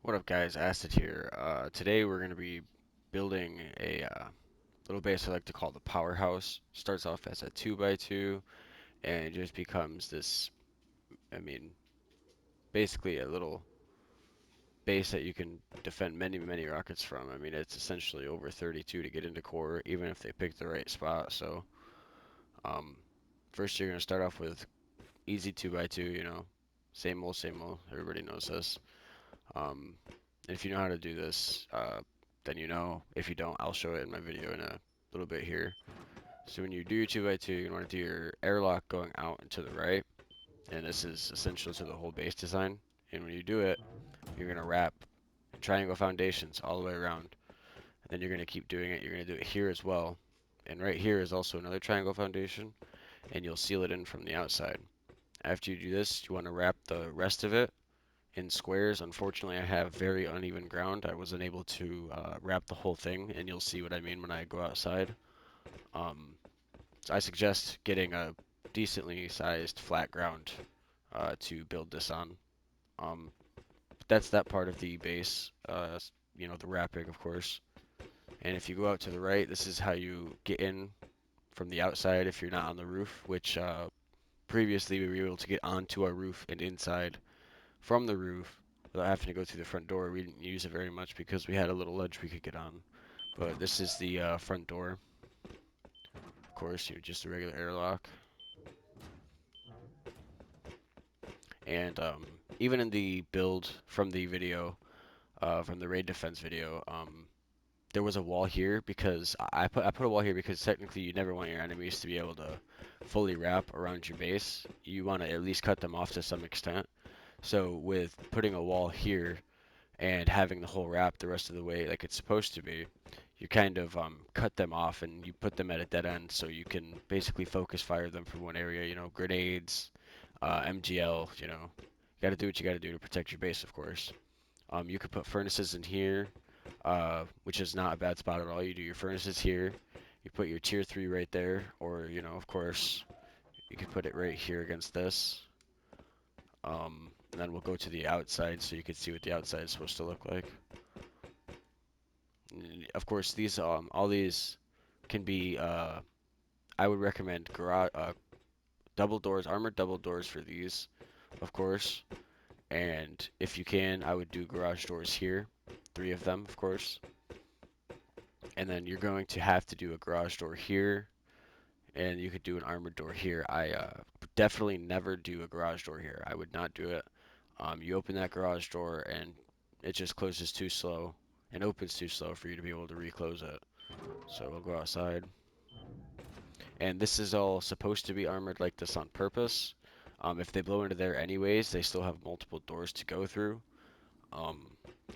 What up, guys? Acid here. Today we're going to be building a little base I like to call the Powerhouse. Starts off as a 2x2 and it just becomes this, I mean, basically a little base that you can defend many rockets from. I mean, it's essentially over 32 to get into core, even if they pick the right spot. So, um, first you're going to start off with easy 2x2, same old. Everybody knows this. Um, and if you know how to do this, then you know. If you don't, I'll show it in my video in a little bit here. So when you do your 2x2, you want to do your airlock going out and to the right, and this is essential to the whole base design. And when you do it, you're going to wrap triangle foundations all the way around. And then you're going to keep doing it. You're going to do it here as well. And right here is also another triangle foundation, and you'll seal it in from the outside. After you do this, you want to wrap the rest of it in squares. Unfortunately, I have very uneven ground. I wasn't able to wrap the whole thing, and you'll see what I mean when I go outside. Um, so I suggest getting a decently sized flat ground to build this on. Um, that's that part of the base, the wrapping, of course. And if you go out to the right, this is how you get in from the outside if you're not on the roof, which previously we were able to get onto our roof and inside from the roof without having to go through the front door. We didn't use it very much because we had a little ledge we could get on. But this is the front door. Of course, just a regular airlock. And even in the build from the video, from the raid defense video, there was a wall here because I put a wall here because technically you never want your enemies to be able to fully wrap around your base. You want to at least cut them off to some extent. So with putting a wall here and having the whole wrap the rest of the way like it's supposed to be, you kind of cut them off and you put them at a dead end so you can basically focus fire them from one area, grenades, MGL, you got to do what you got to do to protect your base, of course. You could put furnaces in here, which is not a bad spot at all. You do your furnaces here, you put your tier 3 right there, or, of course, you could put it right here against this. And then we'll go to the outside so you can see what the outside is supposed to look like. Of course, these all these can be. I would recommend garage double doors, armored double doors for these, of course. And if you can, I would do garage doors here, 3 of them, of course. And then you're going to have to do a garage door here, and you could do an armored door here. I definitely never do a garage door here. I would not do it. You open that garage door and it just closes too slow and opens too slow for you to be able to reclose it. So we'll go outside. And this is all supposed to be armored like this on purpose. If they blow into there anyways, they still have multiple doors to go through. Um,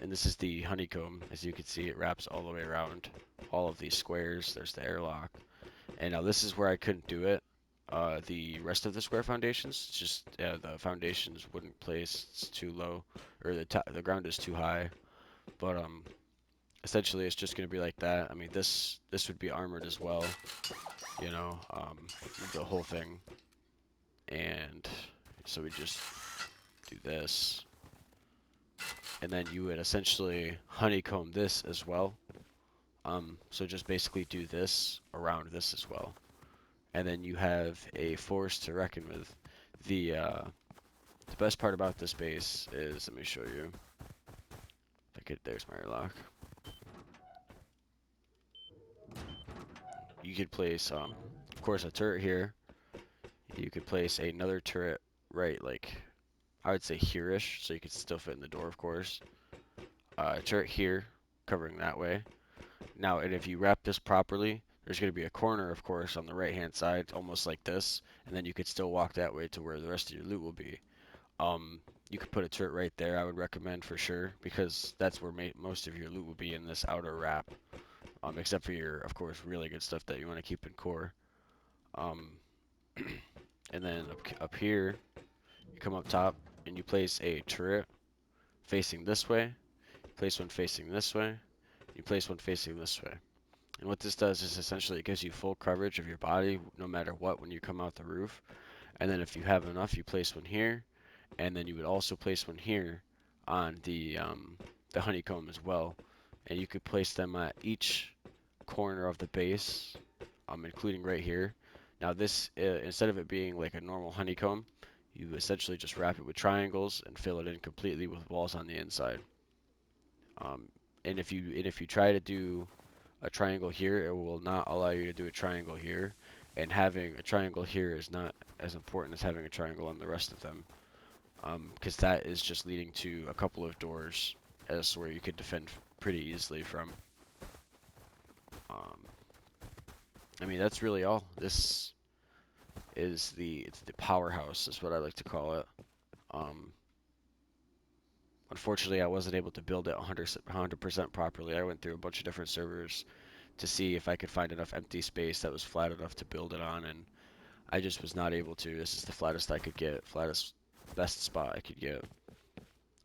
and this is the honeycomb. As you can see, it wraps all the way around all of these squares. There's the airlock. And now this is where I couldn't do it. The rest of the square foundations, just the foundations wouldn't place. It's too low, or the ground is too high. But essentially, it's just gonna be like that. I mean, this would be armored as well, the whole thing. And so we just do this, and then you would essentially honeycomb this as well. So just basically do this around this as well, and then you have a force to reckon with. The best part about this base is, let me show you. There's my airlock. You could place, of course, a turret here. You could place another turret right, like, I would say here-ish, so you could still fit in the door, of course. Turret here, covering that way. Now, and if you wrap this properly, there's going to be a corner, of course, on the right-hand side, almost like this, and then you could still walk that way to where the rest of your loot will be. You could put a turret right there, I would recommend for sure, because that's where most of your loot will be in this outer wrap. Except for your, of course, really good stuff that you want to keep in core. Um, and then up here, you come up top and you place a turret facing this way, place one facing this way, you place one facing this way. And what this does is essentially it gives you full coverage of your body no matter what when you come out the roof. And then if you have enough, you place one here, and then you would also place one here on the honeycomb as well, and you could place them at each corner of the base, including right here. Now this, instead of it being like a normal honeycomb, you essentially just wrap it with triangles and fill it in completely with walls on the inside. Um, and if you try to do a triangle here, it will not allow you to do a triangle here. And having a triangle here is not as important as having a triangle on the rest of them, because that is just leading to a couple of doors as where you could defend pretty easily from. Um, I mean, that's really all. This is the powerhouse, is what I like to call it. Um, Unfortunately, I wasn't able to build it 100% properly. I went through a bunch of different servers to see if I could find enough empty space that was flat enough to build it on, and I just was not able to. This is the flattest I could get, flattest, best spot I could get.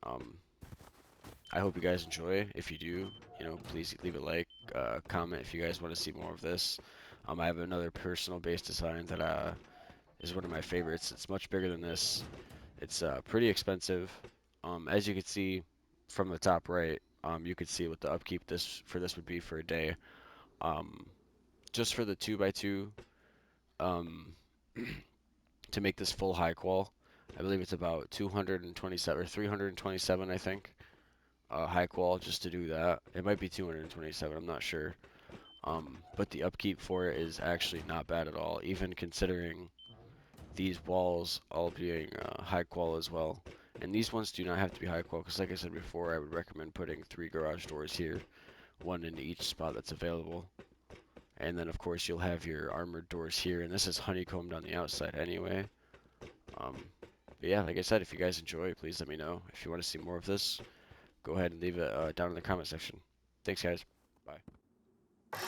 Um, I hope you guys enjoy. If you do, please leave a like, comment if you guys want to see more of this. I have another personal base design that is one of my favorites. It's much bigger than this. It's pretty expensive. As you can see from the top right, you could see what the upkeep this would be for a day. Um, just for the 2x2, um, to make this full high qual, I believe it's about 227 or 327, I think. High qual just to do that. It might be 227, I'm not sure. But the upkeep for it is actually not bad at all, even considering these walls all being high qual as well. And these ones do not have to be high qual, because like I said before, I would recommend putting 3 garage doors here, one in each spot that's available. And then of course you'll have your armored doors here, and this is honeycombed on the outside anyway. Um, but yeah, like I said, if you guys enjoy, please let me know. If you want to see more of this, go ahead and leave it down in the comment section. Thanks, guys. Bye.